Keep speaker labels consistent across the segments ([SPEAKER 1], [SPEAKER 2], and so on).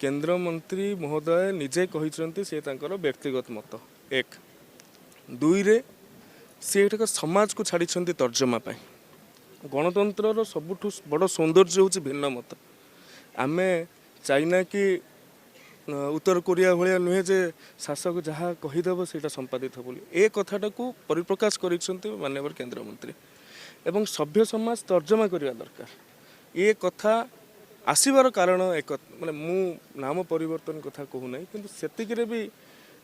[SPEAKER 1] केंद्रमंत्री महोदय निजे कहते से व्यक्तिगत मत एक दुई रे सी एक समाज को छाड़ी तर्जमा पाई गणतंत्र सबुठ बड़ सौंदर्य हूँ भिन्न मत आम चाइना कि उत्तर कोरिया भाया नुहे जे शासक जहाँ कहीदेव से संपादित बोली ए कथाटा को परिप्रकाश कर माननीय केंद्रमंत्री एवं सभ्य समाज तर्जमा करने दरकार ये कथा आसबार कारण एक माने मु नाम परिवर्तन कथा कहूना कि सेतिकरे भी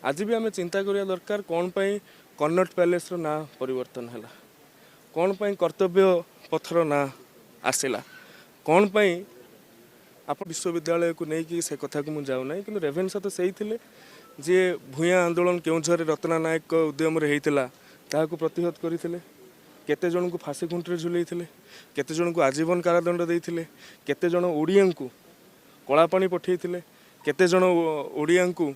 [SPEAKER 1] आज भी आम चिंता करिया दरकार कौन पाई कन्नट पैलेस रो ना परिवर्तन है कौन पाई कर्तव्य पथर ना आसला कौन पाई आप विश्वविद्यालय को लेकिन से कथा को मुझे जाऊना कि रेभेन्सा तो सही थे जी भूया आंदोलन केउझर रत्ना नायक उद्यम ताहा प्रतिहत करते केते जन को फांसी खुंटी झुलई केते जन को आजीवन कारादंड देते केते जन ओडिया को कलापानी पठे केते जन ओडिया को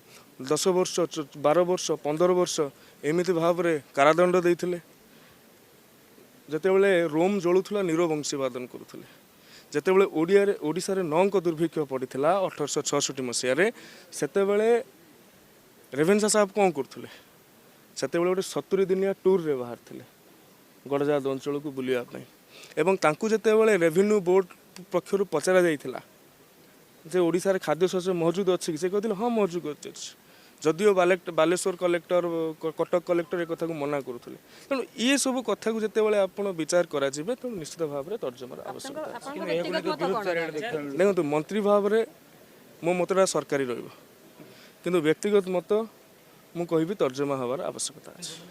[SPEAKER 1] 10 वर्ष 12 वर्ष 15 वर्ष एमती भाव में कारादंड देते जितेबाला रोम जलुला नीरवंशीवादन करुले जितेबाला ओडिशा रे 9 दुर्भिक्ष पड़ा 1866 मसीह से रेभेन्सा साहब कौन करते से गोटे 70 दिनिया टूर रे बाहर थे गड़जात अंचल को बुलायापी एवं तांकु जितेबाला रेवेन्यू बोर्ड पक्षर पचरा जाइथिला जे ओडिशा रे खाद्य शस्य मौजूद अच्छी कि से कहते हाँ मौजूद अच्छी जदिओ बालेश्वर कलेक्टर कटक कलेक्टर एक को मना करुले तेणु ये सब कथा को जितेबाला आपण विचार करा तो निश्चित भाव में तर्जमार आवश्यकता देखो मंत्री भाव में मो मतटा सरकारी रही व्यक्तिगत मत मु कहि तर्जमा हबार आवश्यकता है।